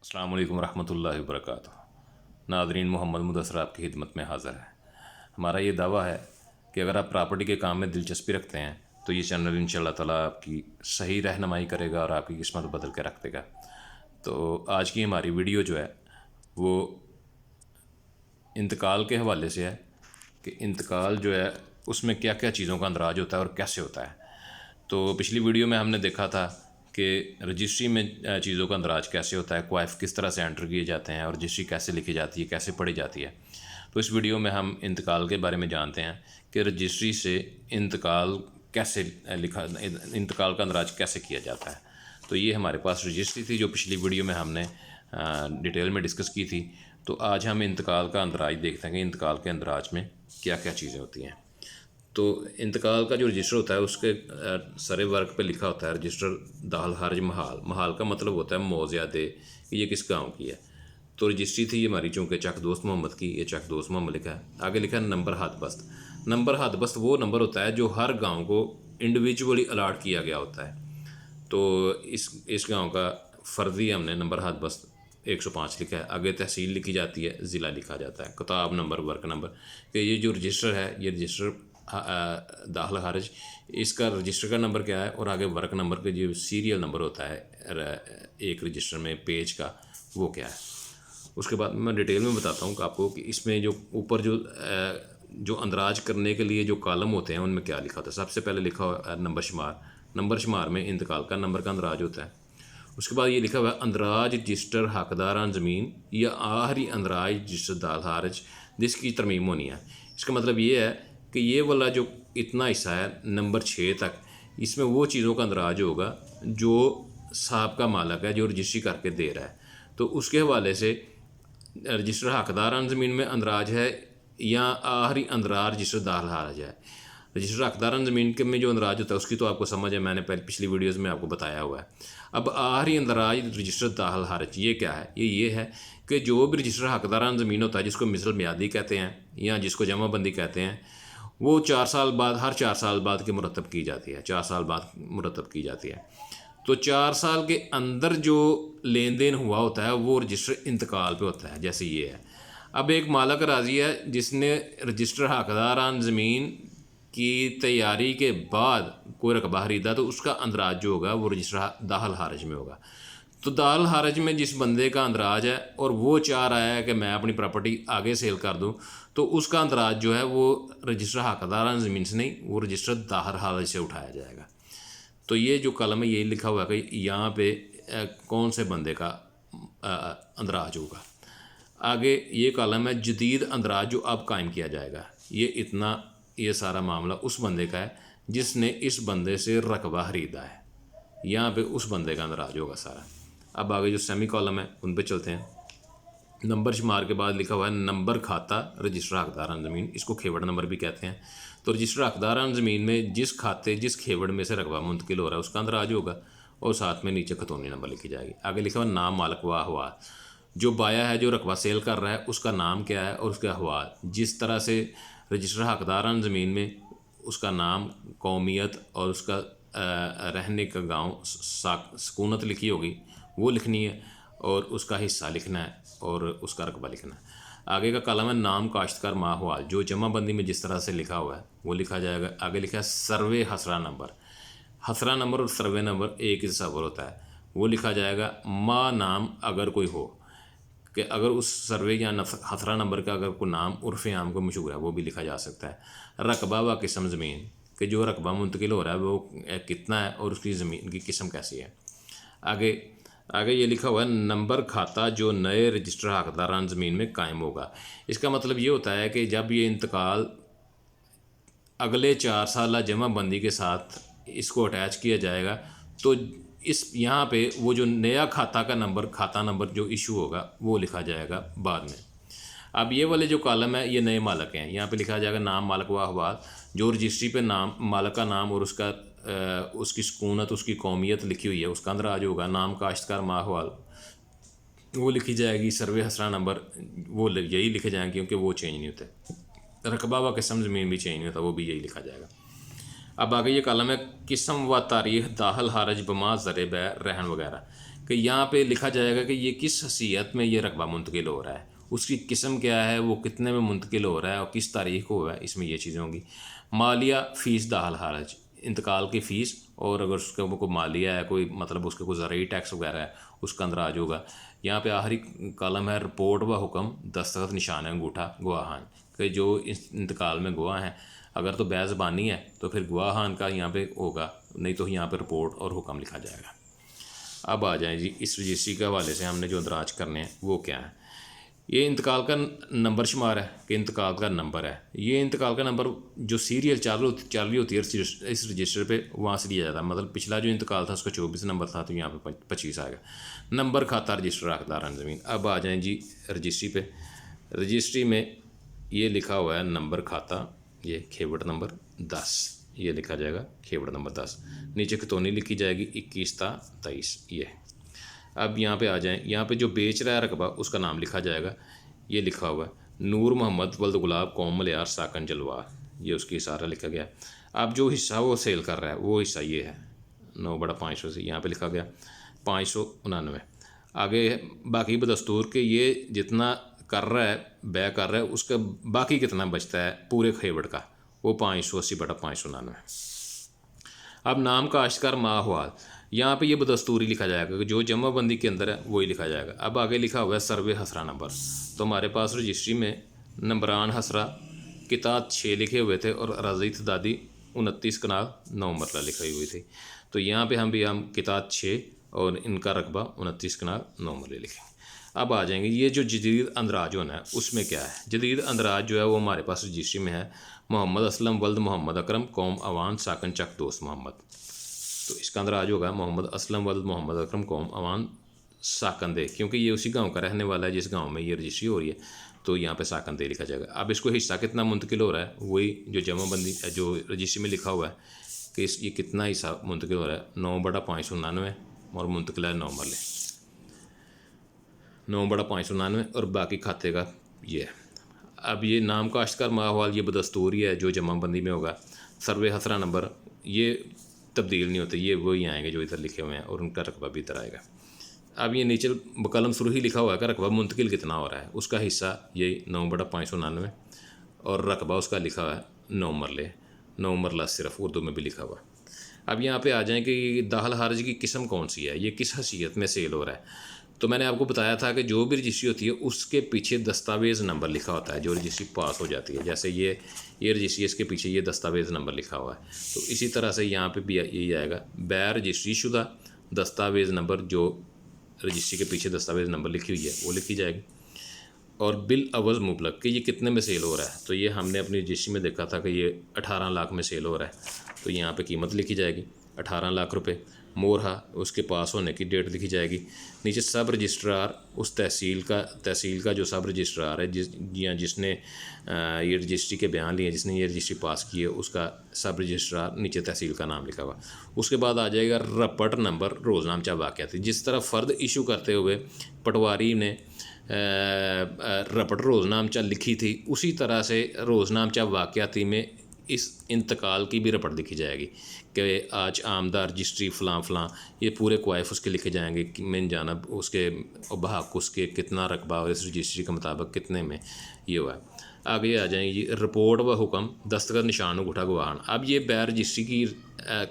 अस्सलाम वालेकुम रहमतुल्लाहि व बरकातुहू। नाज़रीन, मोहम्मद मुदस्सर आपकी खिदमत में हाज़िर है। हमारा ये दावा है कि अगर आप प्रॉपर्टी के काम में दिलचस्पी रखते हैं तो ये चैनल इंशाअल्लाह ताला आपकी सही रहनुमाई करेगा और आपकी किस्मत बदल के रख देगा। तो आज की हमारी वीडियो जो है वो इंतकाल के हवाले से है कि इंतकाल जो है उसमें क्या क्या चीज़ों का अंदराज होता है और कैसे होता है। तो पिछली वीडियो में हमने देखा था कि रजिस्ट्री में चीज़ों का अंदराज कैसे होता है, क्वाइफ किस तरह से एंटर किए जाते हैं और रजिस्ट्री कैसे लिखी जाती है, कैसे पढ़ी जाती है। तो इस वीडियो में हम इंतकाल के बारे में जानते हैं कि रजिस्ट्री से इंतकाल कैसे इंतकाल का अंदराज कैसे किया जाता है। तो ये हमारे पास रजिस्ट्री थी जो पिछली वीडियो में हमने डिटेल में डिस्कस की थी। तो आज हम इंतकाल का अंदराज देखते हैं कि इंतकाल के अंदराज में क्या क्या चीज़ें होती हैं। तो इंतकाल का जो रजिस्टर होता है उसके सरे वर्क पे लिखा होता है रजिस्टर दाखिल खारिज महाल। महाल का मतलब होता है मौज़ या दे कि ये किस गांव की है। तो रजिस्ट्री थी ये हमारी, चूँकि चक दोस्त मोहम्मद की, ये चक दोस्त मोहम्मद लिखा है। आगे लिखा है नंबर हदबस्त। नंबर हदबस्त वो नंबर होता है जो हर गाँव को इंडिविजुअली अलाट किया गया होता है। तो इस गाँव का फ़र्दी हमने नंबर हदबस्त 105 लिखा है। आगे तहसील लिखी जाती है, ज़िला लिखा जाता है, किताब नंबर, वर्क नंबर। कि ये जो रजिस्टर है ये रजिस्टर दाखिल खारिज, इसका रजिस्टर का नंबर क्या है और आगे वर्क नंबर का जो सीरियल नंबर होता है एक रजिस्टर में पेज का, वो क्या है। उसके बाद मैं डिटेल में बताता हूँ आपको कि इसमें जो ऊपर जो अंदराज करने के लिए जो कॉलम होते हैं उनमें क्या लिखा होता है। सबसे पहले लिखा हुआ है नंबर शुमार। नंबर शुमार में इंतकाल का नंबर का अंदराज होता है। उसके बाद ये लिखा हुआ है अंदराज रजिस्टर हकदारान ज़मीन या आखिरी अंदराज रजिस्टर दाखिल खारिज जिसकी तरमीम होनी है। इसका मतलब ये है कि ये वाला जो इतना हिस्सा है नंबर 6 तक, इसमें वो चीज़ों का अंदराज होगा जो साहब का मालक है जो रजिस्ट्री करके दे रहा है। तो उसके हवाले से रजिस्टर हकदारान ज़मीन में अंदराज है या आखिरी अंदराज रजिस्टर दाखिल खारिज है। रजिस्टर हकदारान ज़मीन के में जो अंदराज होता है उसकी तो आपको समझ है, मैंने पिछली वीडियोज़ में आपको बताया हुआ है। अब आखिरी अंदराज रजिस्टर दाखिल खारिज ये क्या है? ये है कि जो भी रजिस्टर हकदारान ज़मीन होता है जिसको मिसल मियादी कहते हैं या जिसको जमाबंदी कहते हैं, वो 4 साल बाद, हर 4 साल बाद के मुरतब की जाती है। 4 साल बाद मुरतब की जाती है। तो 4 साल के अंदर जो लेन देन हुआ होता है वो रजिस्टर इंतकाल पे होता है, जैसे ये है। अब एक मालक राजी है जिसने रजिस्टर हकदारान ज़मीन की तैयारी के बाद कोई रकबा खरीदा, तो उसका अंदराज जो होगा वो रजिस्टर दाखिल खारिज में होगा। तो दाखिल खारिज में जिस बंदे का अंदराज है और वो चाह रहा है कि मैं अपनी प्रॉपर्टी आगे सेल कर दूं, तो उसका अंदराज जो है वो रजिस्टर हकदारान ज़मीन से नहीं, वो रजिस्टर दाखिल खारिज से उठाया जाएगा। तो ये जो कलम है यही लिखा हुआ है कि यहाँ पे कौन से बंदे का अंदराज होगा। आगे ये कलम है जदीद अंदराज जो अब कायम किया जाएगा। ये सारा मामला उस बंदे का है जिसने इस बंदे से रकबा ख़रीदा है। यहाँ पे उस बंदे का अंदराज होगा सारा। अब आगे जो सेमी कॉलम है उन पे चलते हैं। नंबर शुमार के बाद लिखा हुआ है नंबर खाता रजिस्टर हकदारान ज़मीन, इसको खेवड़ नंबर भी कहते हैं। तो रजिस्टर हकदारान ज़मीन में जिस खाते जिस खेवड़ में से रकबा मुंतकिल हो रहा है उसका अंदराज होगा और साथ में नीचे खतौनी नंबर लिखी जाएगी। आगे लिखा हुआ नाम मालक व अहवाल, जो बाया है जो रकबा सेल कर रहा है उसका नाम क्या है और उसका अहवाल। जिस तरह से रजिस्टर हकदारान ज़मीन में उसका नाम, कौमियत और उसका रहने का गाँव, सकूनत लिखी होगी वो लिखनी है और उसका हिस्सा लिखना है और उसका रकबा लिखना है। आगे का कलम है नाम काश्तकार माहवाल, जो जमाबंदी में जिस तरह से लिखा हुआ है वो लिखा जाएगा। आगे लिखा है सर्वे हसरा नंबर। हसरा नंबर और सर्वे नंबर एक ही तस्वर होता है, वो लिखा जाएगा। माँ नाम अगर कोई हो कि अगर उस सर्वे या हसरा नंबर का अगर कोई नाम उर्फ़ आम को मशहूर है वो भी लिखा जा सकता है। रकबा व किस्म ज़मीन, कि जो रकबा मुंतकिल हो रहा है वो कितना है और उसकी ज़मीन की किस्म कैसी है। आगे ये लिखा हुआ है नंबर खाता जो नए रजिस्टर हकदारान ज़मीन में कायम होगा। इसका मतलब ये होता है कि जब ये इंतकाल अगले 4 साल जमाबंदी के साथ इसको अटैच किया जाएगा तो इस यहाँ पे वो जो नया खाता नंबर जो इशू होगा वो लिखा जाएगा बाद में। अब ये वाले जो कॉलम है ये नए मालक हैं। यहाँ पे लिखा जाएगा नाम मालक व अहवाल, जो रजिस्ट्री पे नाम मालक का नाम और उसकी सकूनत, उसकी कौमियत लिखी हुई है उसका अंदराज होगा। नाम काश्तकार माहवाल वो लिखी जाएगी। सर्वे हसरा नंबर वो यही लिखे जाएंगे क्योंकि वो चेंज नहीं होते। रकबा व किस्म ज़मीन भी चेंज नहीं होता, वो भी यही लिखा जाएगा। अब आगे ये कॉलम है किस्म व तारीख दाखिल खारिज बमा ज़र बै रहन वगैरह, कि यहाँ पे लिखा जाएगा कि ये किस हैसियत में ये रकबा मुंतकिल हो रहा है, उसकी किस्म क्या है, वो कितने में मुंतकिल हो रहा है और किस तारीख को हुआ है, इसमें ये चीज़ें होंगी। मालिया फ़ीस दाखिल खारिज, इंतकाल की फ़ीस, और अगर उसका कोई मालिया है, कोई मतलब उसके कोई ज़रूरी टैक्स वगैरह है, उसका अंदराज होगा। यहाँ पे आखिरी कॉलम है रिपोर्ट व हुक्म दस्तखत निशान अंगूठा गवाहान, कि जो इस इंतकाल में गवाह हैं, अगर तो बेज़बानी है तो फिर गवाहान का यहाँ पे होगा, नहीं तो यहाँ पे रिपोर्ट और हुक्म लिखा जाएगा। अब आ जाएं जी इस रजिस्ट्री के हवाले से हमने जो अंदराज करने हैं वो क्या है। ये इंतकाल का नंबर शुमार है कि इंतकाल का नंबर है। ये इंतकाल का नंबर जो सीरियल चालू होती है इस रजिस्टर पे, वहाँ से लिया जाता है। मतलब पिछला जो इंतकाल था उसका 24 नंबर था, तो यहाँ पे 25 आएगा। नंबर खाता रजिस्टर हकदारान ज़मीन। अब आ जाएँ जी रजिस्ट्री पे। रजिस्ट्री में ये लिखा हुआ है नंबर खाता, ये खेवड़ नंबर 10, ये लिखा जाएगा खेवड़ नंबर 10। नीचे खतौनी लिखी जाएगी 21/23 ये। अब यहाँ पे आ जाएं, यहाँ पे जो बेच रहा है रकबा उसका नाम लिखा जाएगा, ये लिखा हुआ है नूर मोहम्मद वल्द गुलाब कौम मलियार साकन जलवार, ये उसकी सारा लिखा गया। अब जो हिस्सा वो सेल कर रहा है वो हिस्सा ये है 9/500 से, यहाँ पे लिखा गया 599। आगे बाकी बदस्तूर के ये जितना कर रहा है, बै कर रहा है, उसका बाकी कितना बचता है पूरे खेवड़ का, वो 580/599। अब नाम का आश्कार माहवाल, यहाँ पे ये बदस्तूरी लिखा जाएगा कि जो जमाबंदी के अंदर है वही लिखा जाएगा। अब आगे लिखा हुआ है सर्वे हसरा नंबर, तो हमारे पास रजिस्ट्री में नंबरान हसरा किताब 6 लिखे हुए थे और रज़ी तदादी 29 कनाल 9 मरला लिखी हुई थी। तो यहाँ पे हम किताब 6 और इनका रकबा 29 कनाल 9 मरले लिखेंगे। अब आ जाएंगे ये जो जदीद अंदराज होना है उसमें क्या है। जदीद अंदराज जो है वो हमारे पास रजिस्ट्री में है मोहम्मद असलम वल्द मोहम्मद अकरम कौम अवान साकन चक दोस्त मोहम्मद, तो इसका अंदराज होगा मोहम्मद असलम वल्द मोहम्मद अकरम कौम अवान साकंदे, क्योंकि ये उसी गांव का रहने वाला है जिस गांव में ये रजिस्ट्री हो रही है, तो यहाँ पे साकंदे लिखा जाएगा। अब इसको हिस्सा कितना मुंतकिल हो रहा है, वही जो जमाबंदी जो रजिस्ट्री में लिखा हुआ है कि ये कितना हिस्सा मुंतकिल हो रहा है, 9/599 और मुंतकिल है 9 मरले, 9/599 और बाकी खाते का ये है। अब ये नाम का अश्कर माहवाल ये बदस्तूरी है जो जमाबंदी में होगा। सर्वे हसरा नंबर ये तब्दील नहीं होते, ये वही आएंगे जो इधर लिखे हुए हैं और उनका रकबा भी इधर आएगा। अब ये नीचे बकलम सुरही लिखा हुआ है कि रकबा मुंतकिल कितना हो रहा है, उसका हिस्सा ये 9/599 और रकबा उसका लिखा हुआ है 9 मरले, 9 मरला सिर्फ उर्दू में भी लिखा हुआ। अब यहाँ पे आ जाएँ कि दाखिल खारिज की किस्म कौन सी है, ये किस हैसियत में सेल हो रहा है। तो मैंने आपको बताया था कि जो भी रजिस्ट्री होती है उसके पीछे दस्तावेज़ नंबर लिखा होता है जो रजिस्ट्री पास हो जाती है। जैसे ये रजिस्ट्री है, इसके पीछे ये दस्तावेज़ नंबर लिखा हुआ है, तो इसी तरह से यहाँ पे भी यही आएगा बै रजिस्ट्री शुदा दस्तावेज़ नंबर, जो रजिस्ट्री के पीछे दस्तावेज़ नंबर लिखी हुई है वो लिखी जाएगी। और बिल अवज़ मुबलक कि ये कितने में सेल हो रहा है, तो ये हमने अपनी रजिस्ट्री में देखा था कि ये 18 लाख में सेल हो रहा है, तो यहाँ पर कीमत लिखी जाएगी 18 लाख रुपये। मोरहा उसके पास होने की डेट लिखी जाएगी। नीचे सब रजिस्ट्रार उस तहसील का जो सब रजिस्ट्रार है जिसने ये रजिस्ट्री के बयान लिए, जिसने ये रजिस्ट्री पास की है, उसका सब रजिस्ट्रार नीचे तहसील का नाम लिखा हुआ। उसके बाद आ जाएगा रपट नंबर रोज़नामचा वाक़याती। जिस तरह फ़र्द इशू करते हुए पटवारी ने रपट रोज़नामचा लिखी थी, उसी तरह से रोज़नामचा वाक़याती में इस इंतकाल की भी रपट लिखी जाएगी कि आज आमदार रजिस्ट्री फ़लाँ फ़लाँ, ये पूरे क्वाइफ उसके लिखे जाएंगे कि मिन जानब उसके बहक उसके कितना रकबा और इस रजिस्ट्री के मुताबिक कितने में ये हुआ है। आगे आ जाएंगी रिपोर्ट व हुक्म दस्तखत निशान अंगूठा गवाहान। अब ये बैर रजिस्ट्री की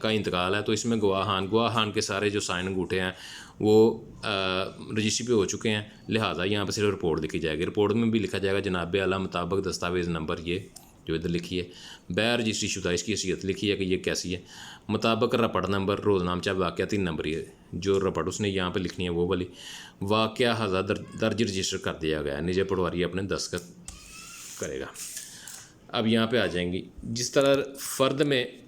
का इंतकाल है, तो इसमें गवाहान के सारे जो साइन अंगूठे हैं वो रजिस्ट्री पे हो चुके हैं, लिहाजा यहाँ पर सिर्फ रिपोर्ट लिखी जाएगी। रिपोर्ट में भी लिखा जाएगा जनाब आला मुताबिक दस्तावेज़ नंबर ये जो इधर लिखी है, बै रजिस्ट्री शुदा इसकी हैसियत लिखी है कि ये कैसी है, मुताबिक रपट नंबर रोज़नामचा वाक़या 3 नंबर ये जो रपट उसने यहाँ पे लिखनी है वो वाली वाक़या हज़ा दर्ज रजिस्टर कर दिया गया है, निजे पटवारी अपने दस्तखत करेगा। अब यहाँ पे आ जाएंगी जिस तरह फ़र्द में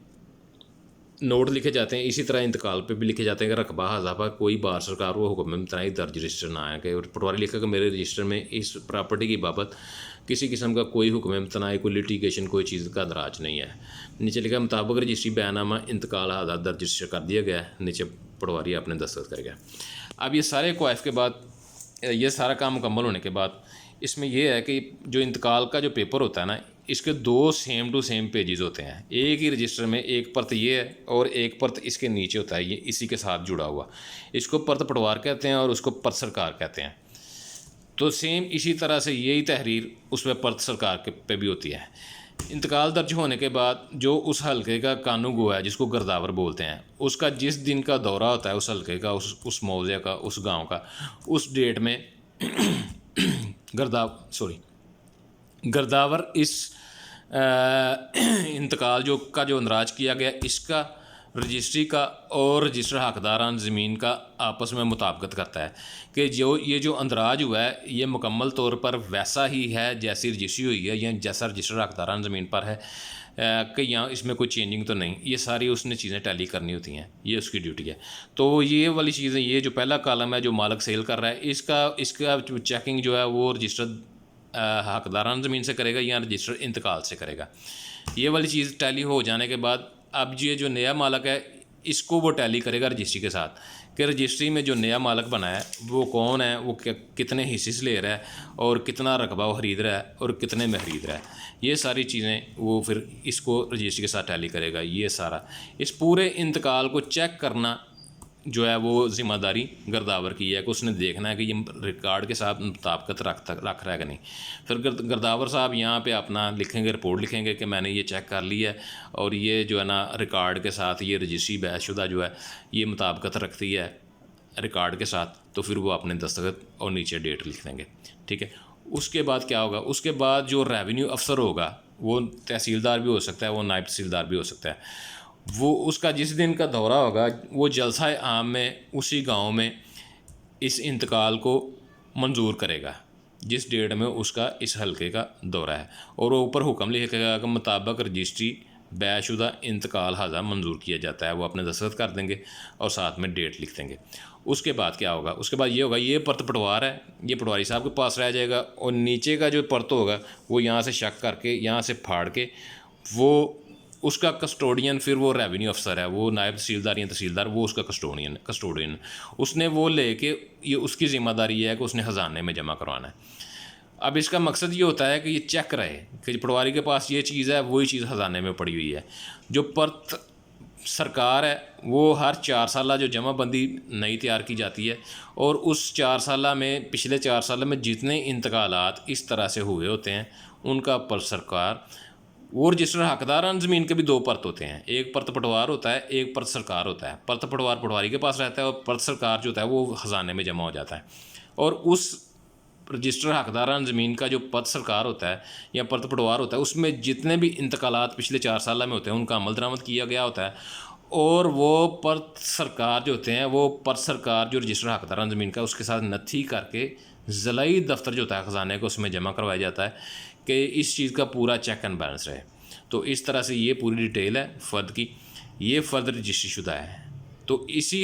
नोट लिखे जाते हैं, इसी तरह इंतकाल पे भी लिखे जाते हैं कि रकबा हज़ा पर कोई बार सरकार वो हुक्म में तनाई दर्ज रजिस्टर ना आए, कि पटवारी लिखा कि मेरे रजिस्टर में इस प्रॉपर्टी की बाबत किसी किस्म का कोई हुक्म तनाई, कोई लिटिगेशन, कोई चीज़ का दराज नहीं है। नीचे लिखा मुताबिक रजिस्ट्री बयानामा इंतकाल हज़ा दर्ज रजिस्टर कर दिया गया है, नीचे पटवारी अपने दस्तखत करेगा। अब ये सारे क्वाइफ के बाद, ये सारा काम मुकम्मल होने के बाद इसमें यह है कि जो इंतकाल का जो पेपर होता है ना, इसके 2 सेम टू सेम पेजेस होते हैं। एक ही रजिस्टर में एक परत ये है और एक परत इसके नीचे होता है, ये इसी के साथ जुड़ा हुआ। इसको परत पटवार कहते हैं और उसको परत सरकार कहते हैं। तो सेम इसी तरह से यही तहरीर उसमें परत सरकार के पे भी होती है। इंतकाल दर्ज होने के बाद जो उस हलके का कानूगो है, जिसको गर्दावर बोलते हैं, उसका जिस दिन का दौरा होता है उस हलके का, उस मौजे का, उस गांव का, उस डेट में गर्दावर इस इंतकाल जो अंदराज किया गया, इसका रजिस्ट्री का और रजिस्टर हकदारान ज़मीन का आपस में मुताबकत करता है कि ये जो अंदराज हुआ है ये मुकम्मल तौर पर वैसा ही है जैसी रजिस्ट्री हुई है या जैसा रजिस्टर हकदारान ज़मीन पर है, कि यहाँ इसमें कोई चेंजिंग तो नहीं। ये सारी उसने चीज़ें टैली करनी होती हैं, ये उसकी ड्यूटी है। तो ये वाली चीज़ें, ये जो पहला कॉलम है जो मालिक सेल कर रहा है, इसका चेकिंग जो है वो रजिस्टर हकदारान ज़मीन से करेगा या रजिस्टर इंतकाल से करेगा। ये वाली चीज़ टैली हो जाने के बाद अब ये जो नया मालिक है इसको वो टैली करेगा रजिस्ट्री के साथ कि रजिस्ट्री में जो नया मालिक बना है वो कौन है, वो कितने हिस्से से ले रहा है और कितना रकबा वो ख़रीद रहा है और कितने में ख़रीद रहा है। ये सारी चीज़ें वो फिर इसको रजिस्ट्री के साथ टैली करेगा। ये सारा इस पूरे इंतकाल को चेक करना जो है वो ज़िम्मेदारी गर्दावर की है कि उसने देखना है कि ये रिकॉर्ड के साथ मुताबिकत रख रहा है कि नहीं। फिर गर्दावर साहब यहाँ पे अपना लिखेंगे, रिपोर्ट लिखेंगे कि मैंने ये चेक कर लिया है और ये जो है ना रिकॉर्ड के साथ ये रजिस्ट्री बैशुदा जो है ये मुताबिकत रखती है रिकॉर्ड के साथ। तो फिर वो अपने दस्तखत और नीचे डेट लिख देंगे, ठीक है। उसके बाद क्या होगा, उसके बाद जो रेवेन्यू अफसर होगा, वो तहसीलदार भी हो सकता है, वो नायब तहसीलदार भी हो सकता है, वो उसका जिस दिन का दौरा होगा वो जलसा आम में उसी गांव में इस इंतकाल को मंजूर करेगा जिस डेट में उसका इस हलके का दौरा है, और वो ऊपर हुक्म लिखेगा कि मुताबिक रजिस्ट्री बैशुदा इंतकाल हाजा मंजूर किया जाता है। वो अपने दस्तखत कर देंगे और साथ में डेट लिख देंगे। उसके बाद क्या होगा, उसके बाद ये होगा, ये परत पटवार है, ये पटवारी साहब के पास रह जाएगा और नीचे का जो परत होगा वो यहाँ से शक करके, यहाँ से फाड़ के, वो उसका कस्टोडियन फिर वो रेवेन्यू अफसर है, वो नायब तहसीलदार या तहसीलदार, वो उसका कस्टोडियन उसने वो लेके, ये उसकी ज़िम्मेदारी है कि उसने ख़जाने में जमा करवाना है। अब इसका मकसद ये होता है कि ये चेक रहे कि पटवारी के पास ये चीज़ है, वही चीज़ ख़जाने में पड़ी हुई है। जो परत सरकार है वो हर 4 साल जो जमाबंदी नई तैयार की जाती है और उस 4 साल में, पिछले 4 साल में जितने इंतकालात इस तरह से हुए होते हैं उनका परत सरकार, वो रजिस्टर हकदारान ज़मीन के भी 2 परत होते हैं, एक परत पटवार होता है, एक परत सरकार होता है। परत पटवार पटवारी के पास रहता है और परत सरकार जो होता है वो ख़जाने में जमा हो जाता है। और उस रजिस्टर हकदारान ज़मीन का जो परत सरकार होता है या परत पटवार होता है उसमें जितने भी इंतकालात पिछले 4 साल में होते हैं उनका अमल दरामद किया गया होता है। और वो परत सरकार जो होते हैं, वो परत सरकार जो रजिस्टर हकदारान ज़मीन का उसके साथ नथी करके ज़िलाई दफ्तर जो होता है ख़जाने को उसमें जमा करवाया जाता है कि इस चीज़ का पूरा चेक एंड बैलेंस रहे। तो इस तरह से ये पूरी डिटेल है फ़र्द की। ये फ़र्द रजिस्ट्री शुदा है। तो इसी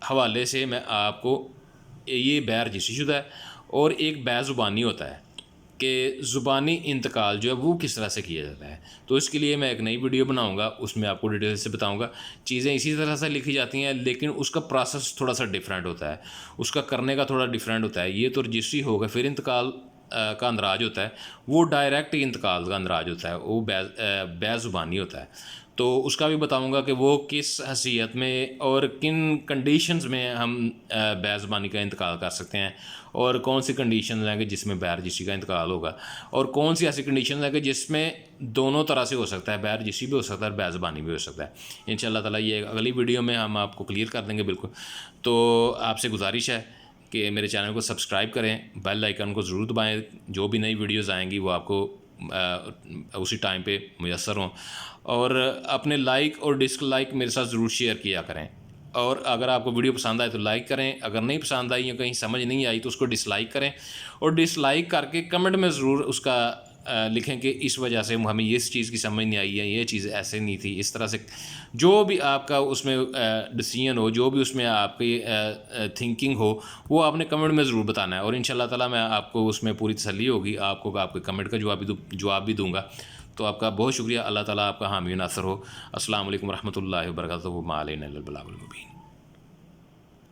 हवाले से मैं आपको, ये बै रजिस्ट्री शुदा है और एक बै ज़ुबानी होता है कि ज़ुबानी इंतकाल जो है वो किस तरह से किया जाता है। तो इसके लिए मैं एक नई वीडियो बनाऊंगा, उसमें आपको डिटेल से बताऊंगा। चीज़ें इसी तरह से लिखी जाती हैं लेकिन उसका प्रोसेस थोड़ा सा डिफरेंट होता है, उसका करने का थोड़ा डिफरेंट होता है। ये तो रजिस्ट्री होगा, फिर इंतकाल का अंदराज होता है, वो डायरेक्ट इंतकाल का अंदराज होता है, वो बै ज़ुबानी होता है। तो उसका भी बताऊंगा कि वो किस हैसियत में और किन कंडीशंस में हम बै ज़ुबानी का इंतकाल कर सकते हैं और कौन सी कंडीशंस हैं कि जिसमें बै रजिस्ट्री का इंतकाल होगा और कौन सी ऐसी कंडीशंस हैं कि जिसमें दोनों तरह से हो सकता है, बै रजिस्ट्री भी हो सकता है और बै ज़ुबानी भी हो सकता है। इंशाअल्लाह ताला ये अगली वीडियो में हम आपको क्लियर कर देंगे बिल्कुल। तो आपसे गुजारिश है कि मेरे चैनल को सब्सक्राइब करें, बेल आइकन को ज़रूर दबाएं, जो भी नई वीडियोज़ आएंगी वो आपको उसी टाइम पे मुयस्सर हों। और अपने लाइक और डिसलाइक मेरे साथ ज़रूर शेयर किया करें। और अगर आपको वीडियो पसंद आए तो लाइक करें, अगर नहीं पसंद आई या कहीं समझ नहीं आई तो उसको डिसलाइक करें और डिसलाइक करके कमेंट में ज़रूर उसका लिखें कि इस वजह से हमें इस चीज़ की समझ नहीं आई है, ये चीज़ ऐसे नहीं थी, इस तरह से जो भी आपका उसमें डिसीजन हो, जो भी उसमें आपकी थिंकिंग हो, वो आपने कमेंट में ज़रूर बताना है। और इंशाअल्लाह ताला मैं आपको उसमें पूरी तसल्ली होगी, आपको आपके कमेंट का जवाब भी दूँगा। तो आपका बहुत शुक्रिया। अल्लाह ताला आपका हामी नासर हो। अस्सलाम वालेकुम रहमतुल्लाहि व बरकातहू। मा अलैना इल्लल बलागुल मुबीन।